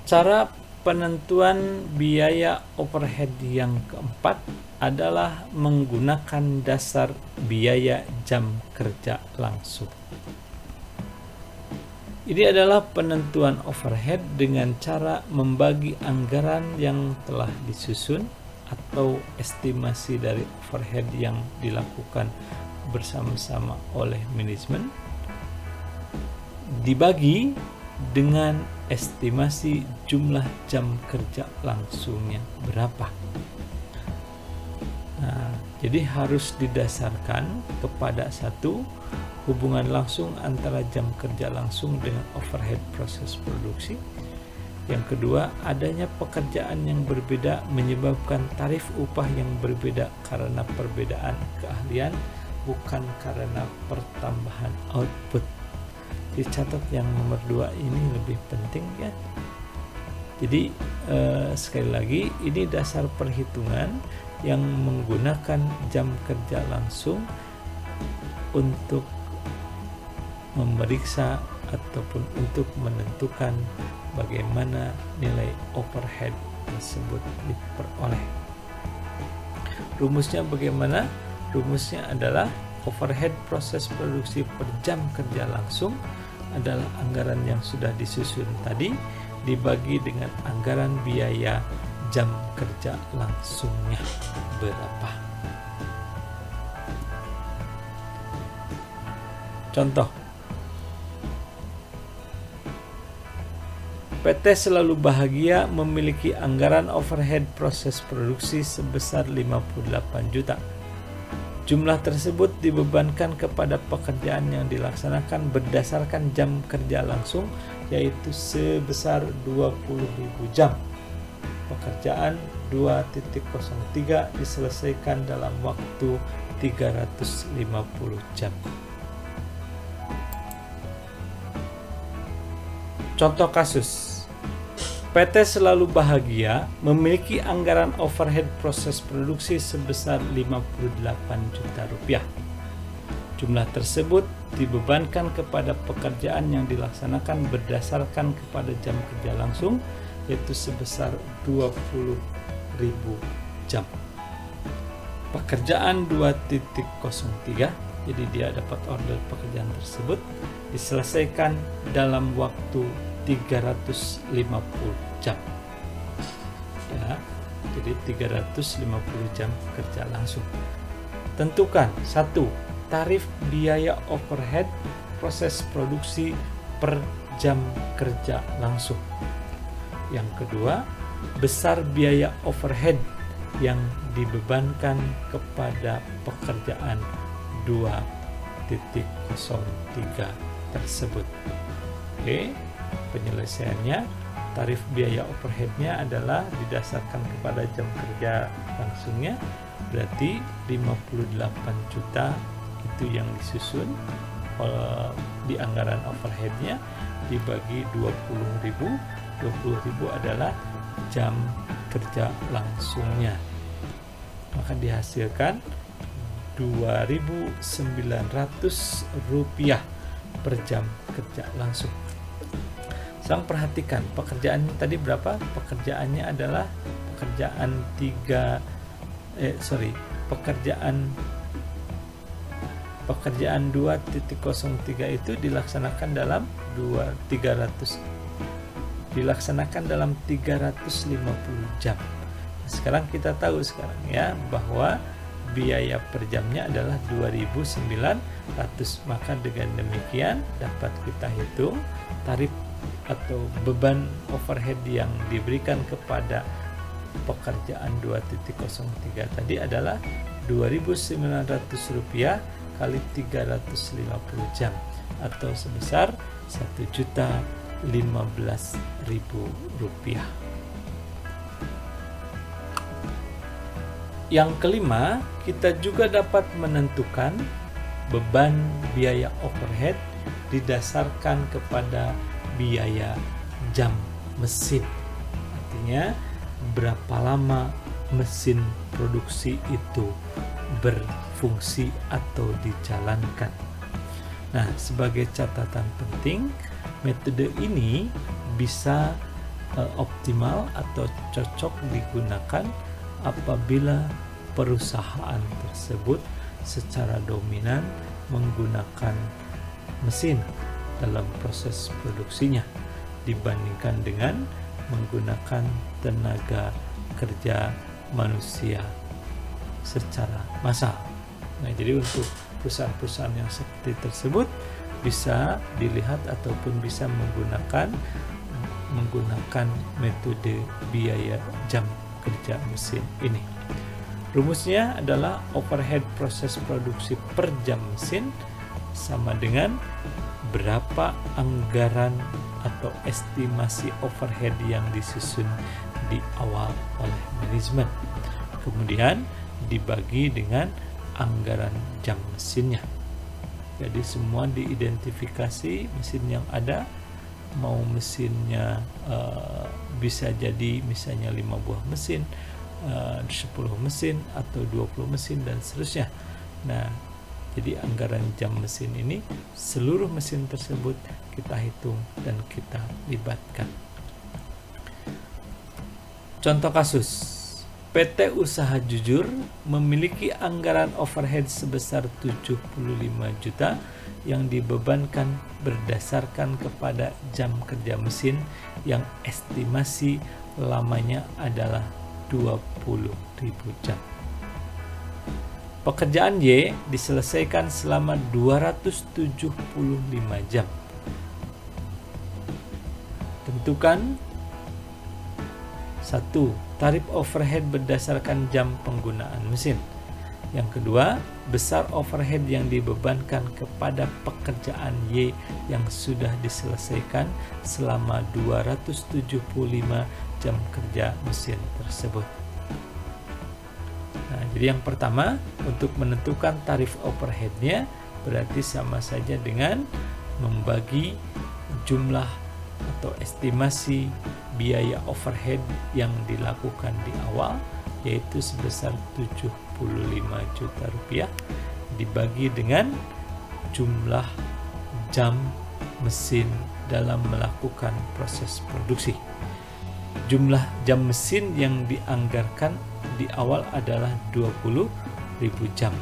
Cara penentuan biaya overhead yang keempat adalah menggunakan dasar biaya jam kerja langsung. Ini adalah penentuan overhead dengan cara membagi anggaran yang telah disusun atau estimasi dari overhead yang dilakukan bersama-sama oleh manajemen dibagi dengan estimasi jumlah jam kerja langsungnya berapa. Nah, jadi harus didasarkan kepada satu, hubungan langsung antara jam kerja langsung dengan overhead proses produksi. Yang kedua, adanya pekerjaan yang berbeda menyebabkan tarif upah yang berbeda karena perbedaan keahlian, bukan karena pertambahan output. Dicatat yang nomor 2 ini lebih penting ya. Jadi sekali lagi, ini dasar perhitungan yang menggunakan jam kerja langsung untuk memeriksa ataupun untuk menentukan bagaimana nilai overhead tersebut diperoleh. Rumusnya bagaimana? Rumusnya adalah overhead proses produksi per jam kerja langsung adalah anggaran yang sudah disusun tadi dibagi dengan anggaran biaya jam kerja langsungnya berapa. Contoh, PT Selalu Bahagia memiliki anggaran overhead proses produksi sebesar 58 juta. Jumlah tersebut dibebankan kepada pekerjaan yang dilaksanakan berdasarkan jam kerja langsung, yaitu sebesar 20.000 jam. Pekerjaan 2.03 diselesaikan dalam waktu 350 jam. Contoh kasus, PT Selalu Bahagia memiliki anggaran overhead proses produksi sebesar 58 juta rupiah. Jumlah tersebut dibebankan kepada pekerjaan yang dilaksanakan berdasarkan kepada jam kerja langsung, yaitu sebesar 20.000 jam. Pekerjaan 2.03, jadi dia dapat order pekerjaan tersebut, diselesaikan dalam waktu 350 jam. Ya, jadi 350 jam kerja langsung. Tentukan satu, tarif biaya overhead proses produksi per jam kerja langsung. Yang kedua, besar biaya overhead yang dibebankan kepada pekerjaan 2.03 tersebut. Oke, penyelesaiannya, tarif biaya overheadnya adalah didasarkan kepada jam kerja langsungnya, berarti 58 juta itu yang disusun di anggaran overheadnya dibagi 20.000. 20.000 adalah jam kerja langsungnya, maka dihasilkan 2.900 rupiah per jam kerja langsung. Sekarang perhatikan pekerjaannya tadi berapa? Pekerjaannya adalah pekerjaan 2.03 itu dilaksanakan dalam 350 jam. Sekarang kita tahu ya bahwa biaya per jamnya adalah 2.900, maka dengan demikian dapat kita hitung tarif atau beban overhead yang diberikan kepada pekerjaan 2.03 tadi adalah 2.900 rupiah kali 350 jam atau sebesar 1.015.000 rupiah. Yang kelima, kita juga dapat menentukan beban biaya overhead didasarkan kepada biaya jam mesin. Artinya berapa lama mesin produksi itu berfungsi atau dijalankan. Nah, sebagai catatan penting, metode ini bisa optimal atau cocok digunakan apabila perusahaan tersebut secara dominan menggunakan mesin dalam proses produksinya dibandingkan dengan menggunakan tenaga kerja manusia secara massal. Nah, jadi untuk perusahaan-perusahaan yang seperti tersebut bisa dilihat ataupun bisa menggunakan metode biaya jam kerja mesin ini. Rumusnya adalah overhead proses produksi per jam mesin sama dengan berapa anggaran atau estimasi overhead yang disusun di awal oleh manajemen, kemudian dibagi dengan anggaran jam mesinnya. Jadi semua diidentifikasi mesin yang ada, mau mesinnya bisa jadi misalnya 5 buah mesin, 10 mesin atau 20 mesin dan seterusnya. Nah, jadi anggaran jam mesin ini seluruh mesin tersebut kita hitung dan kita libatkan. Contoh kasus, PT Usaha Jujur memiliki anggaran overhead sebesar 75 juta yang dibebankan berdasarkan kepada jam kerja mesin yang estimasi lamanya adalah 20.000 jam. Pekerjaan Y diselesaikan selama 275 jam. Tentukan 1. Tarif overhead berdasarkan jam penggunaan mesin. Yang kedua, besar overhead yang dibebankan kepada pekerjaan Y yang sudah diselesaikan selama 275 jam kerja mesin tersebut. Nah, jadi yang pertama, untuk menentukan tarif overheadnya berarti sama saja dengan membagi jumlah atau estimasi biaya overhead yang dilakukan di awal, yaitu sebesar 75 juta rupiah, dibagi dengan jumlah jam mesin dalam melakukan proses produksi. Jumlah jam mesin yang dianggarkan di awal adalah 20.000 jam.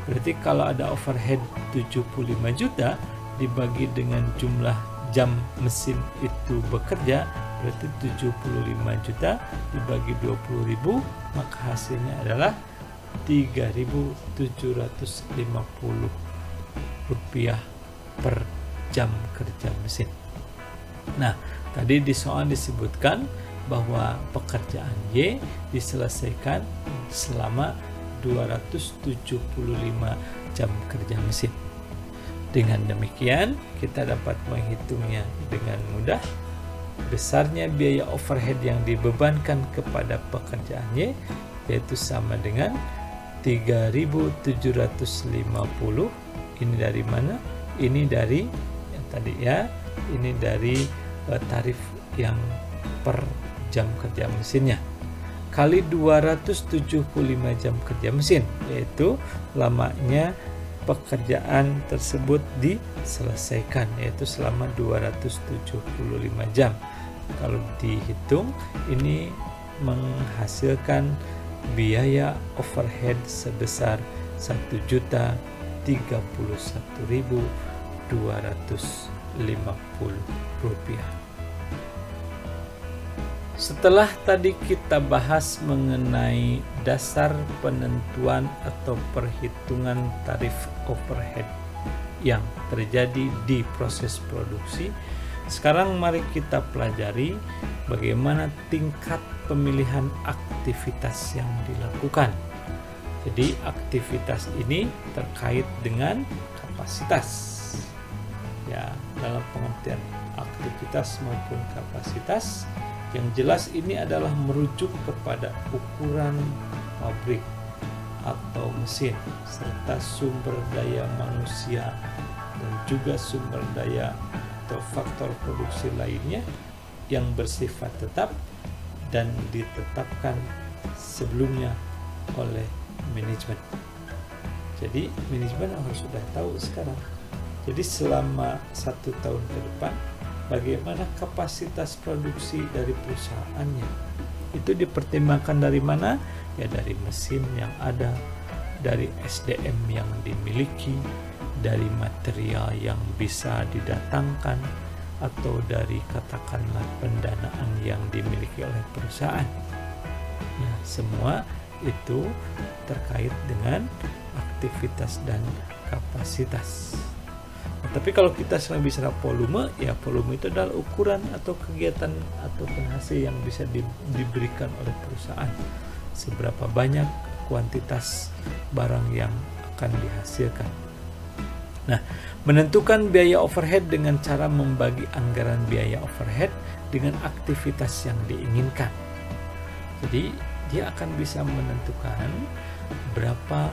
Berarti kalau ada overhead 75 juta dibagi dengan jumlah jam mesin itu bekerja, berarti 75 juta dibagi 20.000, maka hasilnya adalah 3.750 rupiah per jam kerja mesin. Nah, tadi di soal disebutkan bahwa pekerjaan Y diselesaikan selama 275 jam kerja mesin. Dengan demikian, kita dapat menghitungnya dengan mudah. Besarnya biaya overhead yang dibebankan kepada pekerjaan Y yaitu sama dengan 3.750. Ini dari mana? Ini dari yang tadi ya. Ini dari tarif yang per jam kerja mesinnya kali 275 jam kerja mesin, yaitu lamanya pekerjaan tersebut diselesaikan, yaitu selama 275 jam. Kalau dihitung, ini menghasilkan biaya overhead sebesar 1.031.250 rupiah. Setelah tadi kita bahas mengenai dasar penentuan atau perhitungan tarif overhead yang terjadi di proses produksi, sekarang mari kita pelajari bagaimana tingkat pemilihan aktivitas yang dilakukan. Jadi aktivitas ini terkait dengan kapasitas. Ya, dalam pengertian aktivitas maupun kapasitas, yang jelas ini adalah merujuk kepada ukuran pabrik atau mesin serta sumber daya manusia dan juga sumber daya atau faktor produksi lainnya yang bersifat tetap dan ditetapkan sebelumnya oleh manajemen. Jadi manajemen harus sudah tahu sekarang. Jadi selama 1 tahun ke depan bagaimana kapasitas produksi dari perusahaannya. Itu dipertimbangkan dari mana? Ya dari mesin yang ada, dari SDM yang dimiliki, dari material yang bisa didatangkan, atau dari katakanlah pendanaan yang dimiliki oleh perusahaan. Nah, semua itu terkait dengan aktivitas dan kapasitas. Nah, tapi kalau kita sering bicara volume, ya volume itu adalah ukuran atau kegiatan atau hasil yang bisa diberikan oleh perusahaan. Seberapa banyak kuantitas barang yang akan dihasilkan. Nah, menentukan biaya overhead dengan cara membagi anggaran biaya overhead dengan aktivitas yang diinginkan. Jadi dia akan bisa menentukan berapa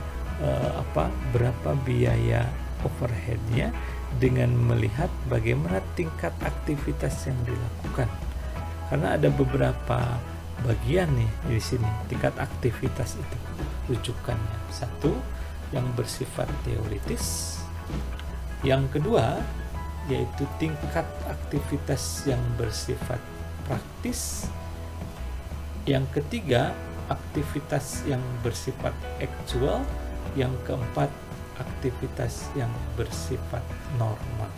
biaya overheadnya dengan melihat bagaimana tingkat aktivitas yang dilakukan. Karena ada beberapa bagian nih di sini tingkat aktivitas itu rujukannya. Satu yang bersifat teoritis, yang kedua yaitu tingkat aktivitas yang bersifat praktis, yang ketiga aktivitas yang bersifat aktual, yang keempat aktivitas yang bersifat normal.